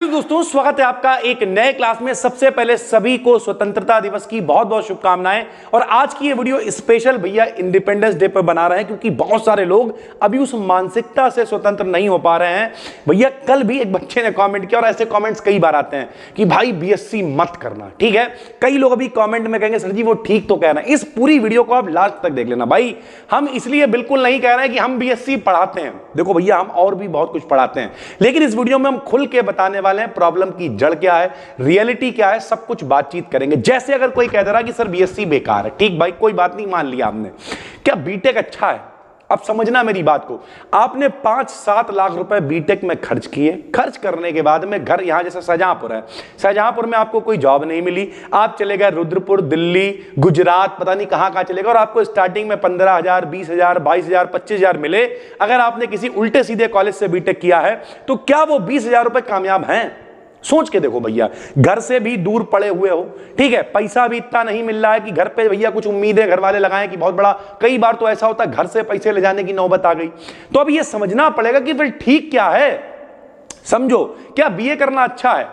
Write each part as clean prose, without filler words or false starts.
दोस्तों, स्वागत है आपका एक नए क्लास में। सबसे पहले सभी को स्वतंत्रता दिवस की बहुत बहुत शुभकामनाएं। और आज की ये वीडियो स्पेशल भैया इंडिपेंडेंस डे पर बना रहे हैं, क्योंकि बहुत सारे लोग अभी उस मानसिकता से स्वतंत्र नहीं हो पा रहे हैं। भैया कल भी एक बच्चे ने कमेंट किया, और ऐसे कमेंट्स कई बार आते हैं कि भाई बीएससी मत करना, ठीक है। कई लोग अभी कमेंट में कहेंगे सर जी वो ठीक तो कह रहे हैं। इस पूरी वीडियो को आप लास्ट तक देख लेना भाई। हम इसलिए बिल्कुल नहीं कह रहे हैं कि हम बीएससी पढ़ाते हैं, देखो भैया हम और भी बहुत कुछ पढ़ाते हैं, लेकिन इस वीडियो में हम खुल के बताने वाले हैं प्रॉब्लम की जड़ क्या है, रियलिटी क्या है, सब कुछ बातचीत करेंगे। जैसे अगर कोई कह दे रहा कि सर बीएससी बेकार है, ठीक भाई कोई बात नहीं, मान लिया आपने। क्या बीटेक अच्छा है? अब समझना मेरी बात को, आपने 5-7 लाख रुपए बीटेक में खर्च किए, खर्च करने के बाद में घर यहां जैसे शाहजहांपुर है, शाहजहांपुर में आपको कोई जॉब नहीं मिली, आप चले गए रुद्रपुर, दिल्ली, गुजरात, पता नहीं कहां कहां चले गए, और आपको स्टार्टिंग में 15,000, 20,000, 22,000, 25,000 मिले। अगर आपने किसी उल्टे सीधे कॉलेज से बीटेक किया है तो क्या वो 20,000 रुपए कामयाब हैं? सोच के देखो भैया, घर से भी दूर पड़े हुए हो, ठीक है, पैसा भी इतना नहीं मिल रहा है कि घर पे भैया कुछ उम्मीदें घर वाले लगाएं कि बहुत बड़ा। कई बार तो ऐसा होता है घर से पैसे ले जाने की नौबत आ गई। तो अब ये समझना पड़ेगा कि फिर ठीक क्या है। समझो, क्या बीए करना अच्छा है?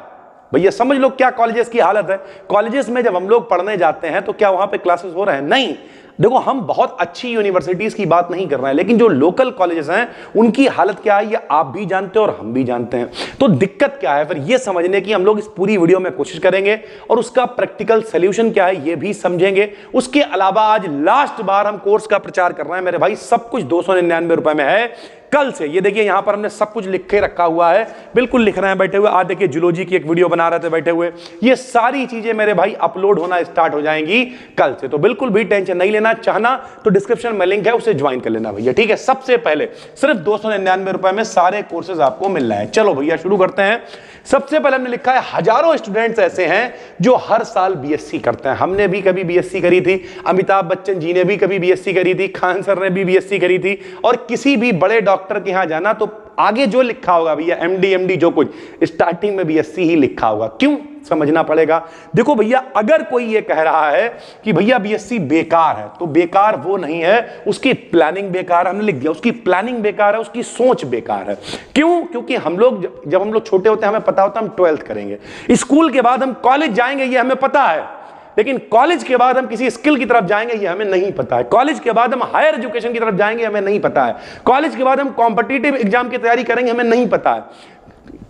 भैया समझ लो क्या कॉलेजेस की हालत है। कॉलेजेस में जब हम लोग पढ़ने जाते हैं तो क्या वहां पे क्लासेस हो रहे हैं? नहीं। देखो हम बहुत अच्छी यूनिवर्सिटीज की बात नहीं कर रहे हैं, लेकिन जो लोकल कॉलेजेस हैं उनकी हालत क्या है ये आप भी जानते हो और हम भी जानते हैं। तो दिक्कत क्या है फिर ये समझने की हम लोग इस पूरी वीडियो में कोशिश करेंगे, और उसका प्रैक्टिकल सॉल्यूशन क्या है ये भी समझेंगे। उसके अलावा आज लास्ट बार हम कोर्स का प्रचार कर रहे हैं मेरे भाई, सब कुछ 299 रुपए में है। कल से ये देखिए यहां पर हमने सब कुछ लिख के रखा हुआ है, बिल्कुल लिख रहे हैं बैठे हुए। आज देखिए जूलॉजी की एक वीडियो बना रहे थे बैठे हुए, ये सारी चीजें मेरे भाई अपलोड होना स्टार्ट हो जाएंगी कल से। तो बिल्कुल भी टेंशन नहीं लेना, चाहना तो डिस्क्रिप्शन में लिंक है उसे ज्वाइन कर लेना भैया, ठीक है। सबसे पहले सिर्फ 299 रुपए में सारे कोर्सेज आपको मिल रहे हैं। चलो भैया शुरू करते हैं। सबसे पहले हमने लिखा है हजारों स्टूडेंट्स ऐसे हैं जो हर साल बीएससी करते हैं। हमने भी कभी बीएससी करी थी, अमिताभ बच्चन जी ने भी कभी बीएससी करी थी, खान सर ने भी बीएससी करी थी, और किसी भी बड़े डॉक्टर के यहां जाना तो आगे जो लिखा होगा भैया एमडी जो कुछ स्टार्टिंग में बीएससी ही लिखा होगा। क्यों? समझना पड़ेगा। देखो भैया अगर कोई ये कह रहा है कि भैया बीएससी बेकार है, तो बेकार वो नहीं है, उसकी प्लानिंग बेकार है। हमने लिख दिया उसकी प्लानिंग बेकार है, उसकी सोच बेकार है। क्यों? क्योंकि हम लोग जब हम लोग छोटे होते हैं हमें पता होता है हम 12th करेंगे, स्कूल के बाद हम कॉलेज जाएंगे ये हमें पता है, लेकिन कॉलेज के बाद हम किसी स्किल की तरफ जाएंगे ये हमें नहीं पता है। कॉलेज के बाद हम हायर एजुकेशन की तरफ जाएंगे हमें नहीं पता है। कॉलेज के बाद हम कॉम्पिटिटिव एग्जाम की तैयारी करेंगे हमें नहीं पता है।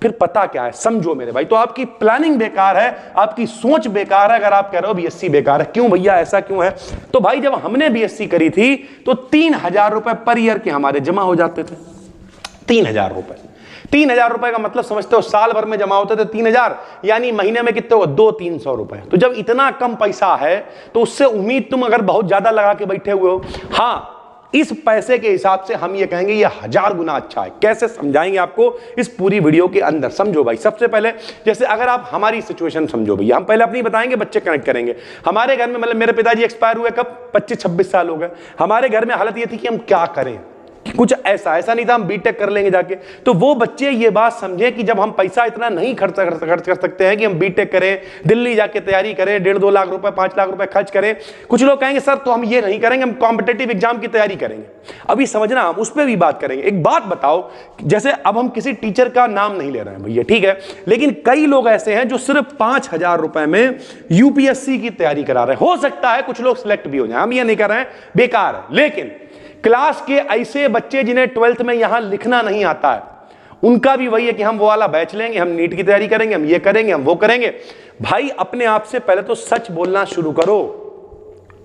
फिर पता क्या है? समझो मेरे भाई, तो आपकी प्लानिंग बेकार है, आपकी सोच बेकार है अगर आप कह रहे हो बीएससी बेकार है। क्यों भैया ऐसा क्यों है? तो भाई जब हमने बीएससी करी थी तो 3,000 रुपए पर ईयर के हमारे जमा हो जाते थे। 3,000 रुपए, 3,000 रुपए का मतलब समझते हो साल भर में जमा होते थे 3,000, यानी महीने में कितने हो? 200-300 रुपए। तो जब इतना कम पैसा है तो उससे उम्मीद तुम अगर बहुत ज्यादा लगा के बैठे हुए हो, हाँ इस पैसे के हिसाब से हम ये कहेंगे ये 1000 गुना अच्छा है। कैसे समझाएंगे आपको इस पूरी वीडियो के अंदर। समझो भाई, सबसे पहले जैसे अगर आप हमारी सिचुएशन समझो भैया, हम पहले अपनी बताएंगे, बच्चे कनेक्ट करेंगे। हमारे घर में मतलब मेरे पिताजी एक्सपायर हुए कब? 25-26 साल हो गए। हमारे घर में हालत ये थी कि हम क्या करें, कुछ ऐसा नहीं था हम बीटेक कर लेंगे जाके। तो वो बच्चे ये बात समझे कि जब हम पैसा इतना नहीं खर्च कर सकते हैं कि हम बीटेक करें, दिल्ली जाके तैयारी करें, 1.5-2 लाख रुपए 5 लाख रुपए खर्च करें। कुछ लोग कहेंगे सर तो हम ये नहीं करेंगे, हम कॉम्पिटिटिव एग्जाम की तैयारी करेंगे। अभी समझना, हम उस पर भी बात करेंगे। एक बात बताओ, जैसे अब हम किसी टीचर का नाम नहीं ले रहे हैं भैया, ठीक है, लेकिन कई लोग ऐसे हैं जो सिर्फ 5,000 रुपए में यूपीएससी की तैयारी करा रहे हैं। हो सकता है कुछ लोग सिलेक्ट भी हो जाए, हम ये नहीं कर रहे हैं बेकार है, लेकिन क्लास के ऐसे बच्चे जिन्हें 12th में यहां लिखना नहीं आता है, उनका भी वही है कि हम वो वाला बैच लेंगे, हम नीट की तैयारी करेंगे, हम ये करेंगे, हम वो करेंगे। भाई अपने आप से पहले तो सच बोलना शुरू करो।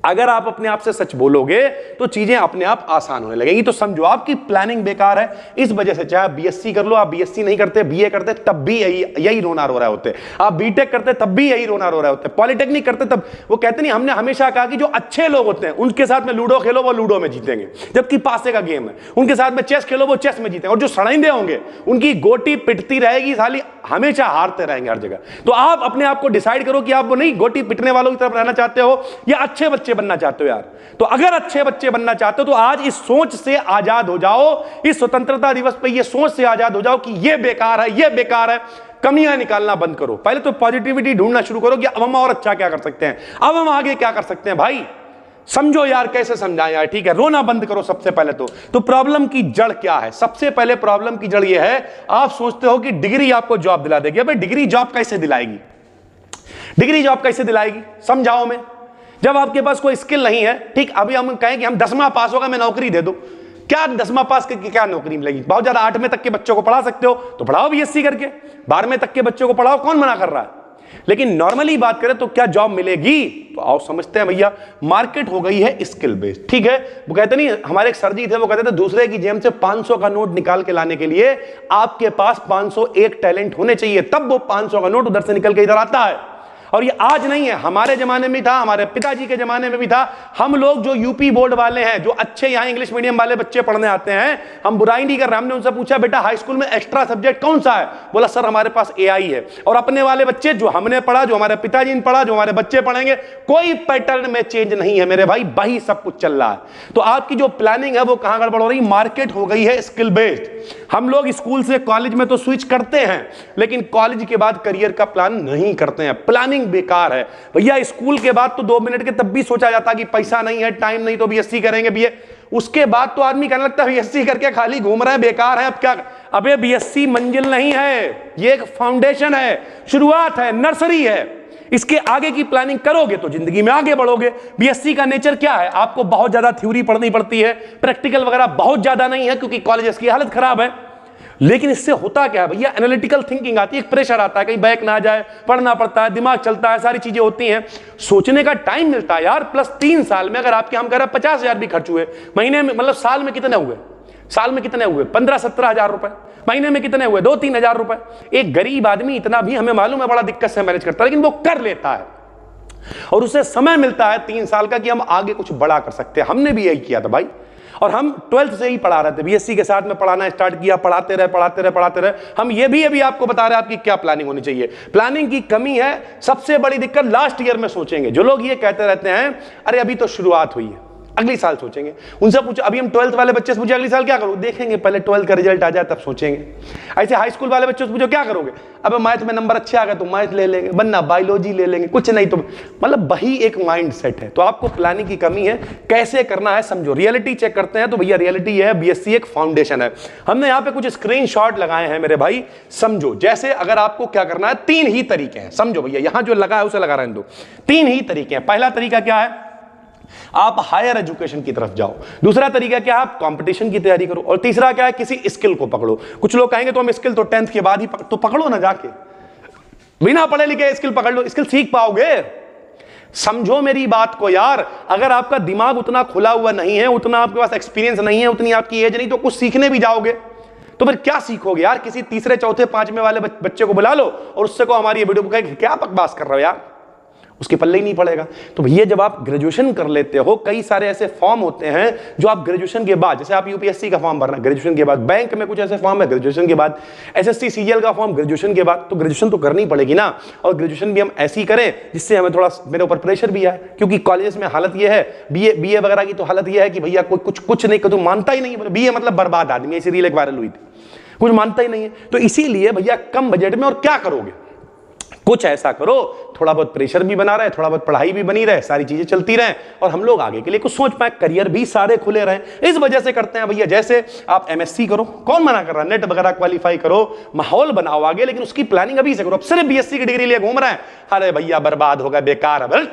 अगर आप अपने आप से सच बोलोगे तो चीजें अपने आप आसान होने लगेंगी। तो समझो आपकी प्लानिंग बेकार है, इस वजह से चाहे आप बीएससी कर लो, आप बीएससी नहीं करते, बीए करते तब भी यही रोना रो रहे होते, आप बीटेक करते तब भी यही रोना रो रहे होते, पॉलिटेक्निक करते तब। वो कहते नहीं, हमने हमेशा कहा कि जो अच्छे लोग होते हैं उनके साथ में लूडो खेलो, वो लूडो में जीतेंगे, जबकि पासे का गेम है। उनके साथ में चेस खेलो, वो चेस में जीतेंगे। और जो सड़ेंदे होंगे उनकी गोटी पिटती रहेगी, साली हमेशा हारते रहेंगे हर जगह। तो आप अपने आप को डिसाइड करो कि आप वो नहीं गोटी पिटने वालों की तरफ रहना चाहते हो या अच्छे बच्चे बनना चाहते हो यार। तो अगर अच्छे बच्चे बनना चाहते हो तो आज इस सोच से आजाद हो जाओ, इस स्वतंत्रता दिवस पे ये सोच से आजाद हो जाओ कि ये बेकार है, ये बेकार है। कमियां निकालना बंद करो, पहले तो पॉजिटिविटी ढूंढना शुरू करो कि अब हम और अच्छा क्या कर सकते हैं, अब हम आगे क्या कर सकते हैं। भाई समझो यार, कैसे समझाएं यार, ठीक है, रोना बंद करो सबसे पहले तो प्रॉब्लम की जड़ क्या है? सबसे पहले प्रॉब्लम की जड़ यह है, आप सोचते हो कि डिग्री आपको जॉब दिला देगी। अबे डिग्री जॉब कैसे दिलाएगी? डिग्री जॉब कैसे दिलाएगी? समझाओ। मैं जब आपके पास कोई स्किल नहीं है, ठीक, अभी हम कहें कि हम 10वां पास होगा, मैं नौकरी दे दूं, क्या 10वां पास करके क्या नौकरी मिलेगी? बहुत ज्यादा 8वें तक के बच्चों को पढ़ा सकते हो तो पढ़ाओ बीएससी करके, 12वें तक के बच्चों को पढ़ाओ, कौन मना कर रहा है? लेकिन नॉर्मली बात करें तो क्या जॉब मिलेगी? तो आओ समझते हैं भैया। मार्केट हो गई है स्किल बेस्ड, ठीक है। वो कहते नहीं, हमारे एक सर जी थे, वो कहते थे दूसरे की जेब से 500 का नोट निकाल के लाने के लिए आपके पास 501 टैलेंट होने चाहिए, तब वो 500 का नोट उधर से निकल के इधर आता है। और ये आज नहीं है, हमारे जमाने में था, हमारे पिताजी के जमाने में भी था। हम लोग जो यूपी बोर्ड वाले हैं, जो अच्छे यहाँ इंग्लिश मीडियम वाले बच्चे पढ़ने आते हैं, हम बुराई नहीं कर रहे, हमने उनसे पूछा बेटा हाई स्कूल में एक्स्ट्रा सब्जेक्ट कौन सा है? बोला सर हमारे पास एआई है। और अपने वाले बच्चे जो हमने पढ़ा, जो हमारे पिताजी ने पढ़ा, जो हमारे बच्चे पढ़ेंगे, कोई पैटर्न में चेंज नहीं है मेरे भाई, वही सब कुछ चल रहा है। तो आपकी जो प्लानिंग है वो कहां गड़बड़ हो रही? मार्केट हो गई है स्किल बेस्ड। हम लोग स्कूल से कॉलेज में तो स्विच करते हैं, लेकिन कॉलेज के बाद करियर का प्लान नहीं करते हैं। प्लानिंग बेकार है भैया। स्कूल के बाद तो 2 मिनट के तब भी सोचा जाता कि पैसा नहीं है, टाइम नहीं, तो बीएससी करेंगे बीए। उसके बाद तो आदमी कहने लगता है बीएससी करके खाली घूम रहा है, बेकार है, अब क्या? अबे बीएससी मंजिल नहीं है, ये एक फाउंडेशन है, शुरुआत है, नर्सरी है। इसके आगे की प्लानिंग करोगे तो जिंदगी में आगे बढ़ोगे। बीएससी का नेचर क्या है? आपको बहुत ज्यादा थ्योरी पढ़नी पड़ती है, प्रैक्टिकल वगैरह बहुत ज्यादा नहीं है क्योंकि कॉलेजेस की हालत खराब है। लेकिन इससे होता क्या है भैया? एनालिटिकल थिंकिंग आती है, एक प्रेशर आता है, कहीं बैक ना जाए, पढ़ना पड़ता है, दिमाग चलता है, सारी चीजें होती हैं, सोचने का टाइम मिलता है यार। प्लस 3 साल में अगर आपके, हम कह रहे हैं 50,000 भी खर्च हुए महीने में, मतलब साल में कितने हुए? साल में कितने हुए? 15-17 हजार रुपए। महीने में कितने हुए? 2-3 हजार रुपए। एक गरीब आदमी इतना भी हमें मालूम है बड़ा दिक्कत से मैनेज करता है, लेकिन वो कर लेता है और उसे समय मिलता है 3 साल का कि हम आगे कुछ बड़ा कर सकते हैं। हमने भी यही किया था भाई, और हम 12th से ही पढ़ा रहे थे, बीएससी के साथ में पढ़ाना स्टार्ट किया, पढ़ाते रहे। हम ये भी अभी आपको बता रहे हैं आपकी क्या प्लानिंग होनी चाहिए। प्लानिंग की कमी है। सबसे बड़ी दिक्कत लास्ट ईयर में सोचेंगे। जो लोग ये कहते रहते हैं अरे अभी तो शुरुआत हुई है, अगली साल सोचेंगे, उनसे पूछो। अभी हम 12th वाले बच्चे से पूछे अगली साल क्या करोगे? देखेंगे पहले 12th का रिजल्ट आ जाए तब सोचेंगे। ऐसे हाई स्कूल वाले बच्चों से पूछो क्या करोगे? अब मैथ में नंबर अच्छे आ गए तो मैथ ले लेंगे, वरना बायोलॉजी ले लेंगे, कुछ नहीं तो मतलब वही एक माइंड सेट है। तो आपको प्लानिंग की कमी है, कैसे करना है समझो। रियलिटी चेक करते हैं तो भैया रियलिटी है, बीएससी एक फाउंडेशन है। हमने यहाँ पे कुछ स्क्रीनशॉट लगाए हैं मेरे भाई, समझो। जैसे अगर आपको क्या करना है, 3 ही तरीके हैं, समझो भैया, यहां जो लगा है उसे लगा रहे हैं। 3 ही तरीके हैं। पहला तरीका क्या है? आप हायर एजुकेशन की तरफ जाओ। दूसरा तरीका क्या है? आप कंपटीशन की तैयारी करो। और तीसरा क्या है? किसी स्किल को पकड़ो। कुछ लोग कहेंगे तो हम स्किल तो 10th के बाद ही तो पकड़ो ना, जाके बिना पढ़े लिखे स्किल पकड़ लो, स्किल सीख पाओगे। समझो मेरी बात को यार। अगर आपका दिमाग उतना खुला हुआ नहीं है, उतना आपके पास एक्सपीरियंस नहीं है, उतनी आपकी एज नहीं, तो कुछ सीखने भी जाओगे तो फिर क्या सीखोगे यार? किसी तीसरे चौथे 5वें वाले बच्चे को बुला लो और उससे को हमारी वीडियो को कहे क्या बकवास कर रहे हो यार, उसके पल्ले ही नहीं पड़ेगा। तो भैया जब आप ग्रेजुएशन कर लेते हो, कई सारे ऐसे फॉर्म होते हैं जो आप ग्रेजुएशन के बाद, जैसे आप यूपीएससी का फॉर्म भरना ग्रेजुएशन के बाद, बैंक में कुछ ऐसे फॉर्म है ग्रेजुएशन के बाद, एसएससी सीजीएल का फॉर्म ग्रेजुएशन के बाद, तो ग्रेजुएशन तो करनी पड़ेगी ना। और ग्रेजुएशन भी हम ऐसी करें जिससे हमें थोड़ा मेरे ऊपर प्रेशर भी आए, क्योंकि कॉलेज में हालत यह है, बीए वगैरह की तो हालत यह है कि भैया कोई कुछ नहीं, तो मानता ही नहीं है, बीए मतलब बर्बाद आदमी। ऐसी रील एक वायरल हुई थी, कुछ मानता ही नहीं है। तो इसीलिए भैया कम बजट में, और क्या करोगे, कुछ ऐसा करो थोड़ा बहुत प्रेशर भी बना रहे, थोड़ा बहुत पढ़ाई भी बनी रहे, सारी चीजें चलती रहे और हम लोग आगे के लिए कुछ सोच पाए, करियर भी सारे खुले रहे। इस वजह से करते हैं भैया। जैसे आप एमएससी करो, कौन मना कर रहा है, नेट वगैरह क्वालिफाई करो, माहौल बनाओ आगे, लेकिन उसकी प्लानिंग अभी से करो। अब सिर्फ बीएससी की डिग्री लिए घूम रहे हैं, अरे भैया बर्बाद होगा, बेकार है।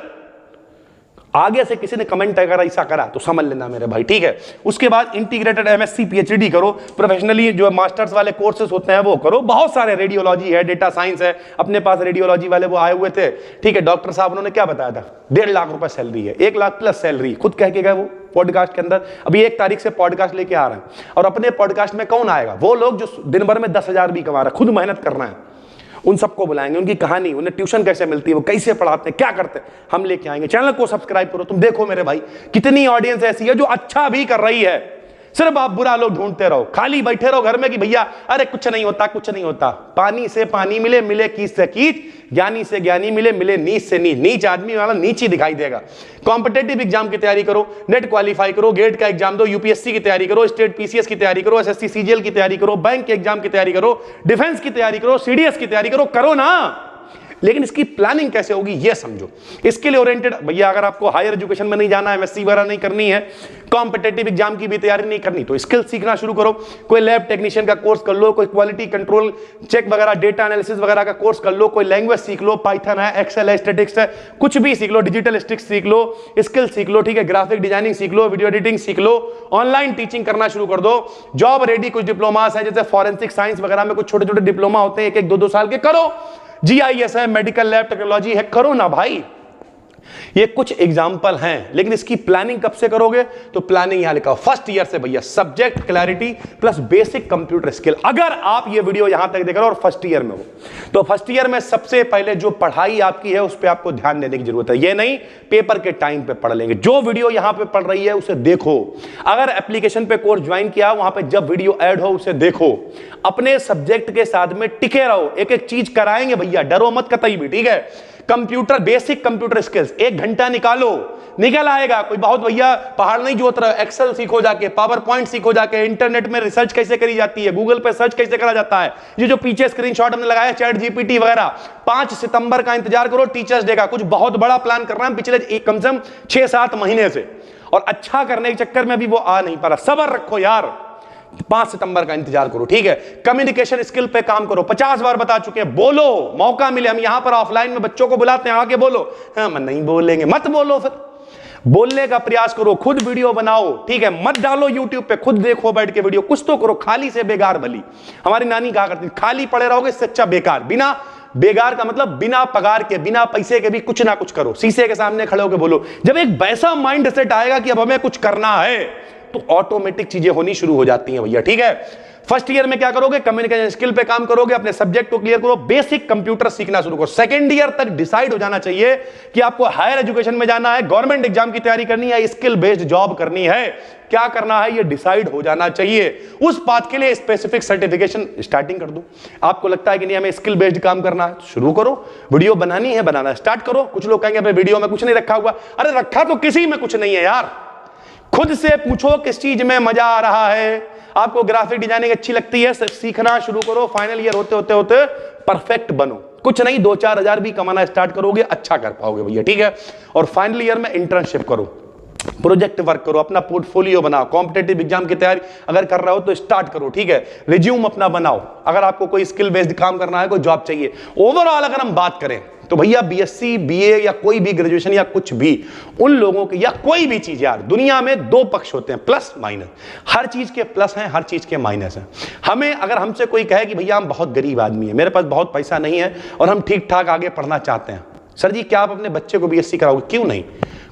आगे से किसी ने कमेंट अगर ऐसा करा तो समझ लेना मेरे भाई, ठीक है। उसके बाद इंटीग्रेटेड एमएससी पीएचडी करो, प्रोफेशनली जो मास्टर्स वाले कोर्सेज होते हैं वो करो। बहुत सारे, रेडियोलॉजी है, डेटा साइंस है, अपने पास रेडियोलॉजी वाले वो आए हुए थे, ठीक है। डॉक्टर साहब उन्होंने क्या बताया था, 1.5 लाख रुपए सैलरी है, 1 लाख प्लस सैलरी, खुद कह के गए वो पॉडकास्ट के अंदर। अभी 1 तारीख से पॉडकास्ट लेके आ रहे हैं, और अपने पॉडकास्ट में कौन आएगा? वो लोग जो दिन भर में 10,000 भी कमा रहे हैं, खुद मेहनत कर रहे हैं, उन सबको बुलाएंगे, उनकी कहानी, उन्हें ट्यूशन कैसे मिलती है, वो कैसे पढ़ाते हैं, क्या करते हैं, हम लेके आएंगे। चैनल को सब्सक्राइब करो। तुम देखो मेरे भाई कितनी ऑडियंस ऐसी है जो अच्छा भी कर रही है, सिर्फ आप बुरा लोग ढूंढते रहो, खाली बैठे रहो घर में कि भैया अरे कुछ नहीं होता, कुछ नहीं होता। पानी से पानी मिले, मिले कीच से कीच, ज्ञानी से ज्ञानी मिले, मिले नीच से नीच। नीच आदमी वाला नीच ही दिखाई देगा। कॉम्पिटेटिव एग्जाम की तैयारी करो, नेट क्वालिफाई करो, गेट का एग्जाम दो, यूपीएससी की तैयारी करो, स्टेट पीसीएस की तैयारी करो, एसएससी सीजीएल की तैयारी करो, बैंक के एग्जाम की तैयारी करो, डिफेंस की तैयारी करो, सीडीएस की तैयारी करो, करो ना। लेकिन इसकी प्लानिंग कैसे होगी ये समझो। स्किल ओरिएंटेड भैया, अगर आपको हायर एजुकेशन में नहीं जाना है, एमएससी वगैरह नहीं करनी है, कॉम्पिटेटिव एग्जाम की भी तैयारी नहीं करनी, तो स्किल सीखना शुरू करो। कोई लैब टेक्नीशियन का कोर्स कर लो, कोई क्वालिटी कंट्रोल चेक वगैरह, डेटा एनालिसिस वगैरह का कोर्स कर लो, कोई लैंग्वेज सीख लो, पाइथन है, एक्सेल है, स्टैटिस्टिक्स है, कुछ भी सीख लो, डिजिटल स्टिक्स सीख लो, स्किल सीख लो, ठीक है, ग्राफिक डिजाइनिंग सीख लो, वीडियो एडिटिंग सीख लो, ऑनलाइन टीचिंग करना शुरू कर दो। जॉब रेडी कुछ डिप्लोमास है, जैसे फॉरेंसिक साइंस वगैरह में कुछ छोटे छोटे डिप्लोमा होते हैं, 1-1, 2-2 साल के, करो। जीआईएस है, मेडिकल लैब टेक्नोलॉजी है, करो ना भाई। ये कुछ एग्जाम्पल हैं, लेकिन इसकी प्लानिंग कब से करोगे? तो प्लानिंग यहां लिखा हो फर्स्ट ईयर से भैया, subject clarity plus basic computer skill. अगर आप ये वीडियो यहां तक देख रहे हो और फर्स्ट ईयर में हो, तो फर्स्ट ईयर में सबसे पहले जो पढ़ाई आपकी है उस पर आपको ध्यान देने की जरूरत है। ये नहीं पेपर के टाइम पे पढ़ लेंगे, जो वीडियो यहां पे पढ़ रही है उसे देखो। अगर एप्लीकेशन पे कोर्स ज्वाइन किया, वहां पे जब वीडियो ऐड हो उसे देखो। अपने सब्जेक्ट के साथ में टिके रहो, एक एक चीज कराएंगे भैया, डरो मत कतई भी, ठीक है। कंप्यूटर, बेसिक कंप्यूटर स्किल्स 1 घंटा निकालो, निकल आएगा। कोई बहुत भैया पहाड़ नहीं जोत रहा, एक्सेल सीखो जाके, पावर पॉइंट सीखो जाके, इंटरनेट में रिसर्च कैसे करी जाती है, गूगल पे सर्च कैसे करा जाता है, ये जो पीछे स्क्रीनशॉट हमने लगाया चैट जीपीटी वगैरह। 5 सितंबर का इंतजार करो, टीचर्स डे का। कुछ बहुत बड़ा प्लान कर रहा है पिछले कम से कम 6-7 महीने से, और अच्छा करने के चक्कर में भी वो आ नहीं पा रहा। सब्र रखो यार, 5 सितंबर का इंतजार करो, ठीक है। कम्युनिकेशन स्किल पे काम करो, 50 बार बता चुके हैं, बोलो, मौका मिले। हम यहां पर ऑफलाइन में बच्चों को बुलाते हैं, आके बोलो। हम नहीं बोलेंगे, मत बोलो, फिर बोलने का प्रयास करो, खुद वीडियो बनाओ, ठीक है। मत डालो यूट्यूब पे, खुद देखो बैठ के वीडियो, कुछ तो करो। खाली से बेकार भली, हमारी नानी कहा करती, खाली पड़े रहोगे इससे अच्छा बेकार। बिना बेकार का मतलब बिना पगार के, बिना पैसे के भी कुछ ना कुछ करो। शीशे के सामने खड़े होकर बोलो। जब एक वैसा माइंड सेट आएगा कि अब हमें कुछ करना है, तो ऑटोमेटिक चीजें होनी शुरू हो जाती हैं भैया, ठीक है। फर्स्ट ईयर में क्या करोगे? कम्युनिकेशन स्किल पे काम करोगे, अपने सब्जेक्ट को क्लियर करो, बेसिक कंप्यूटर सीखना शुरू करो। सेकंड ईयर तक डिसाइड हो जाना चाहिए कि आपको हायर एजुकेशन में जाना है, गवर्नमेंट एग्जाम की तैयारी करनी है, स्किल बेस्ड जॉब करनी है, क्या करना है ये डिसाइड हो जाना चाहिए। उस बात के लिए स्पेसिफिक सर्टिफिकेशन स्टार्टिंग कर दो। आपको लगता है कि नहीं हमें स्किल बेस्ड काम करना है, शुरू करो। वीडियो बनानी है, बनाना स्टार्ट करो। कुछ लोग कहेंगे वीडियो में कुछ नहीं रखा हुआ, अरे रखा तो किसी में कुछ नहीं है यार। खुद से पूछो किस चीज में मजा आ रहा है। आपको ग्राफिक डिजाइनिंग अच्छी लगती है, सीखना शुरू करो। फाइनल ईयर होते होते होते परफेक्ट बनो। कुछ नहीं, 2-4 हजार भी कमाना स्टार्ट करोगे, अच्छा कर पाओगे भैया, ठीक है। और फाइनल ईयर में इंटर्नशिप करो, प्रोजेक्ट वर्क करो, अपना पोर्टफोलियो बनाओ। कॉम्पिटेटिव एग्जाम की तैयारी अगर कर रहे हो तो स्टार्ट करो, ठीक है। रिज्यूम अपना बनाओ, अगर आपको कोई स्किल बेस्ड काम करना है, कोई जॉब चाहिए। ओवरऑल अगर हम बात करें तो भैया बीएससी, बीए या कोई भी ग्रेजुएशन या कुछ भी, उन लोगों के या कोई भी चीज, यार दुनिया में 2 पक्ष होते हैं, प्लस माइनस। हर चीज के प्लस हैं, हर चीज के माइनस हैं। हमें अगर हमसे कोई कहे कि भैया हम बहुत गरीब आदमी है, मेरे पास बहुत पैसा नहीं है और हम ठीक ठाक आगे पढ़ना चाहते हैं, सर जी क्या आप अपने बच्चे को बीएससी कराओगे? क्यों नहीं?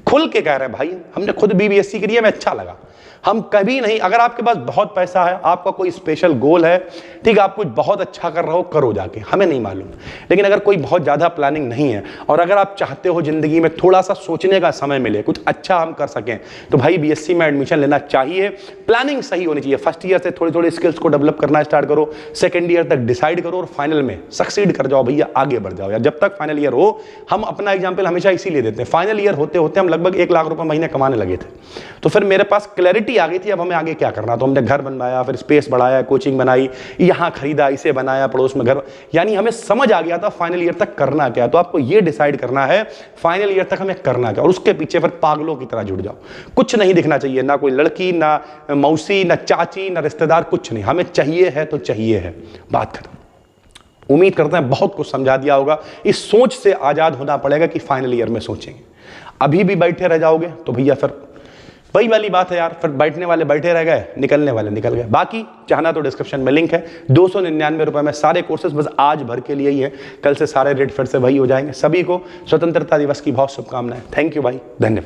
खुल के कह रहे हैं भाई, हमने खुद भी बीएससी करी है, हमें अच्छा लगा। हम कभी नहीं, अगर आपके पास बहुत पैसा है, आपका कोई स्पेशल गोल है, ठीक है, आप कुछ बहुत अच्छा कर रहे हो, करो जाके, हमें नहीं मालूम। लेकिन अगर कोई बहुत ज़्यादा प्लानिंग नहीं है और अगर आप चाहते हो ज़िंदगी में थोड़ा सा सोचने का समय मिले, कुछ अच्छा हम कर सकें, तो भाई बीएससी में एडमिशन लेना चाहिए। प्लानिंग सही होनी चाहिए। फर्स्ट ईयर से थोड़ी थोड़ी स्किल्स को डेवलप करना स्टार्ट करो, सेकेंड ईयर तक डिसाइड करो और फाइनल में सक्सीड कर जाओ भैया, आगे बढ़ जाओ यार। जब तक फाइनल ईयर हो, हम अपना एग्जाम्पल हमेशा इसीलिए देते हैं, फाइनल ईयर होते होते हम लगभग 1 लाख रुपये महीने कमाने लगे थे। तो फिर मेरे पास क्लैरिटी आ गई थी अब हमें आगे क्या करना। तो हमने घर बनवाया, फिर स्पेस बढ़ाया, कोचिंग बनाई, यहाँ खरीदा, इसे बनाया, पड़ोस में घर, यानी हमें समझ आ गया था फाइनल ईयर तक करना क्या। तो आपको ये डिसाइड करना है फाइनल ईयर तक हमें करना क्या, और उसके पीछे फिर पागलों की तरह जुड़ जाओ। कुछ नहीं दिखना चाहिए, ना कोई लड़की, ना मौसी, ना चाची, ना रिश्तेदार, कुछ नहीं। हमें चाहिए है तो चाहिए है, बात खत्म। उम्मीद करते हैं बहुत कुछ समझा दिया होगा। इस सोच से आजाद होना पड़ेगा कि फाइनल ईयर में सोचेंगे। अभी भी बैठे रह जाओगे तो भैया फिर वही वाली बात है यार, फिर बैठने वाले बैठे रह गए, निकलने वाले निकल गए। बाकी चाहना तो डिस्क्रिप्शन में लिंक है, 299 रुपए में सारे कोर्सेज बस आज भर के लिए ही है, कल से सारे रेट फिर से वही हो जाएंगे। सभी को स्वतंत्रता दिवस की बहुत शुभकामनाएं। थैंक यू भाई, धन्यवाद।